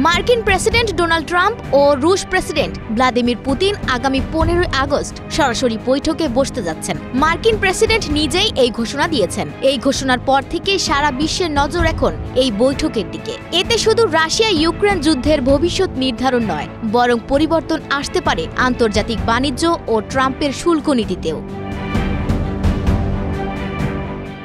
মার্কিন president Donald Trump ও রুশ president Vladimir Putin আগামী 15 আগস্ট সরাসরি বৈঠকে বসতে যাচ্ছেন। মার্কিন প্রেসিডেন্ট নিজেই এই ঘোষণা দিয়েছেন। এই ঘোষণার পর থেকে সারা বিশ্বের নজর এখন এই বৈঠকের দিকে। এতে শুধু রাশিয়া ইউক্রেন যুদ্ধের ভবিষ্যৎ নির্ধারণ নয়, বরং পরিবর্তন আসতে পারে আন্তর্জাতিক বাণিজ্য ও ট্রাম্পের শুল্ক নীতিতেও।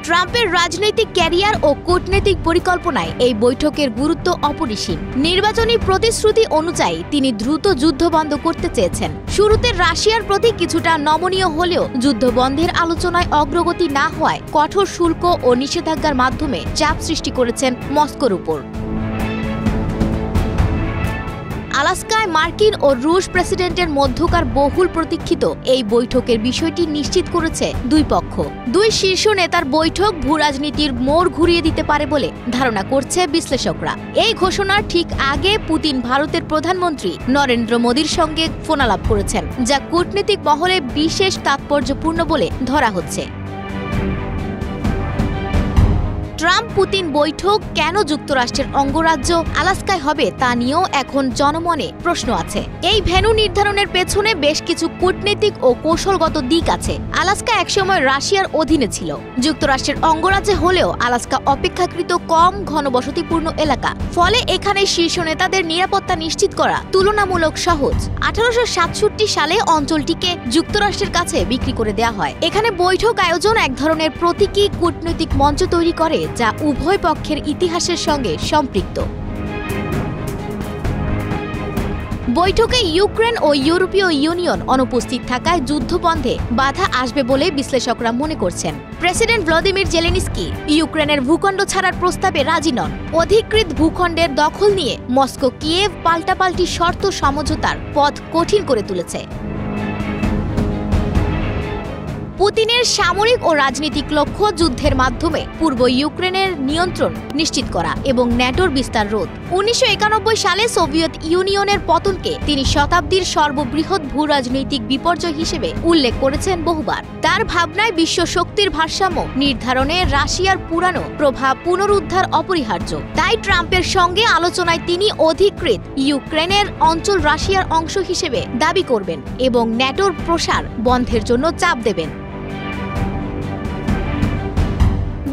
ট্রাম্পের রাজনৈতিক ক্যারিয়ার ও কূটনৈতিক পরিকল্পনায় এই বৈঠকের গুরুত্ব অপরিসীম। নির্বাচনী প্রতিশ্রুতি অনুযায়ী তিনি দ্রুত যুদ্ধ বন্ধ করতে চেয়েছেন। শুরুতে রাশিয়ার প্রতি কিছুটা নমনীয় হলেও যুদ্ধ বন্ধের আলোচনায় অগ্রগতি না হওয়ায় কঠোর শুল্ক ও নিষেধাজ্ঞার মাধ্যমে চাপ সৃষ্টি করেছেন মস্কোর উপর। আলাস্কায় মার্কিন ও রুশ প্রেসিডেন্টের মধ্যকার বহুল প্রতীক্ষিত এই বৈঠকের বিষয়টি নিশ্চিত করেছে দুই পক্ষ। দুই শীর্ষ নেতার বৈঠক ভূরাজনীতির মোড় ঘুরিয়ে দিতে পারে বলে ধারণা করছে বিশ্লেষকরা। এই ঘোষণার ঠিক আগে পুতিন ভারতের প্রধানমন্ত্রী নরেন্দ্র মোদীর সঙ্গে ফোনালাপ করেছেন, যা কূটনৈতিক মহলে বিশেষ তাৎপর্যপূর্ণ বলে ধরা হচ্ছে। ট্রাম্প পুতিন বৈঠক কেন যুক্তরাষ্ট্রের অঙ্গরাজ্য আলাস্কায় হবে তা নিয়েও এখন জনমনে প্রশ্ন আছে। এই ভেন্যু নির্ধারণের পেছনে বেশ কিছু কূটনৈতিক ও কৌশলগত দিক আছে। আলাস্কা একসময় রাশিয়ার অধীনে ছিল। যুক্তরাষ্ট্রের অঙ্গরাজ্যে হলেও আলাস্কা অপেক্ষাকৃত কম ঘনবসতিপূর্ণ এলাকা, ফলে এখানে শীর্ষ নেতাদের নিরাপত্তা নিশ্চিত করা তুলনামূলক সহজ। 1867 সালে অঞ্চলটিকে যুক্তরাষ্ট্রের কাছে বিক্রি করে দেওয়া হয়। এখানে বৈঠক আয়োজন এক ধরনের প্রতীকী কূটনৈতিক মঞ্চ তৈরি করে, যা উভয় পক্ষের ইতিহাসের সঙ্গে সম্পৃক্ত। বৈঠকে ইউক্রেন ও ইউরোপীয় ইউনিয়ন অনুপস্থিত থাকায় যুদ্ধবন্ধে বাধা আসবে বলে বিশ্লেষকরা মনে করছেন। প্রেসিডেন্ট ভ্লাদিমির জেলেনস্কি ইউক্রেনের ভূখণ্ড ছাড়ার প্রস্তাবে রাজি নন। অধিকৃত ভূখণ্ডের দখল নিয়ে মস্কো কিয়েভ পাল্টাপাল্টি শর্ত সমঝোতার পথ কঠিন করে তুলেছে। পুতিনের সামরিক ও রাজনৈতিক লক্ষ্য যুদ্ধের মাধ্যমে পূর্ব ইউক্রেনের নিয়ন্ত্রণ নিশ্চিত করা এবং ন্যাটোর বিস্তার রোধ। 1991 সালে সোভিয়েত ইউনিয়নের পতনকে তিনি শতাব্দীর সর্ববৃহৎ ভূরাজনৈতিক বিপর্যয় হিসেবে উল্লেখ করেছেন বহুবার। তার ভাবনায় বিশ্ব শক্তির ভারসাম্য নির্ধারণে রাশিয়ার পুরানো প্রভাব পুনরুদ্ধার অপরিহার্য। তাই ট্রাম্পের সঙ্গে আলোচনায় তিনি অধিকৃত ইউক্রেনের অঞ্চল রাশিয়ার অংশ হিসেবে দাবি করবেন এবং ন্যাটোর প্রসার বন্ধের জন্য চাপ দেবেন।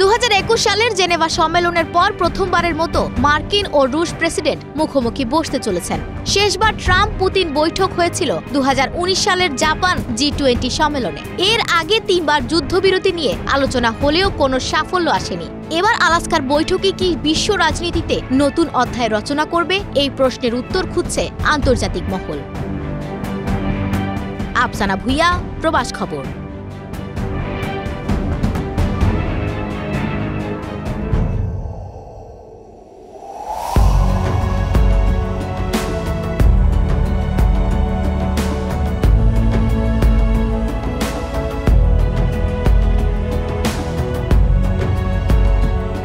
2021 সালের জেনেভা সম্মেলনের পর প্রথমবারের মতো মার্কিন ও রুশ প্রেসিডেন্ট মুখোমুখি বসতে চলেছেন। শেষবার ট্রাম্প পুতিন বৈঠক হয়েছিল 2019 সালের জাপান G20 সম্মেলনে। এর আগে 3 বার যুদ্ধবিরতি নিয়ে আলোচনা হলেও কোনো সাফল্য আসেনি। এবার আলাস্কার বৈঠকে কি বিশ্ব রাজনীতিতে নতুন অধ্যায় রচনা করবে, এই প্রশ্নের উত্তর খুঁজছে আন্তর্জাতিক মহল। আফসানা ভুইয়া, প্রবাস খবর।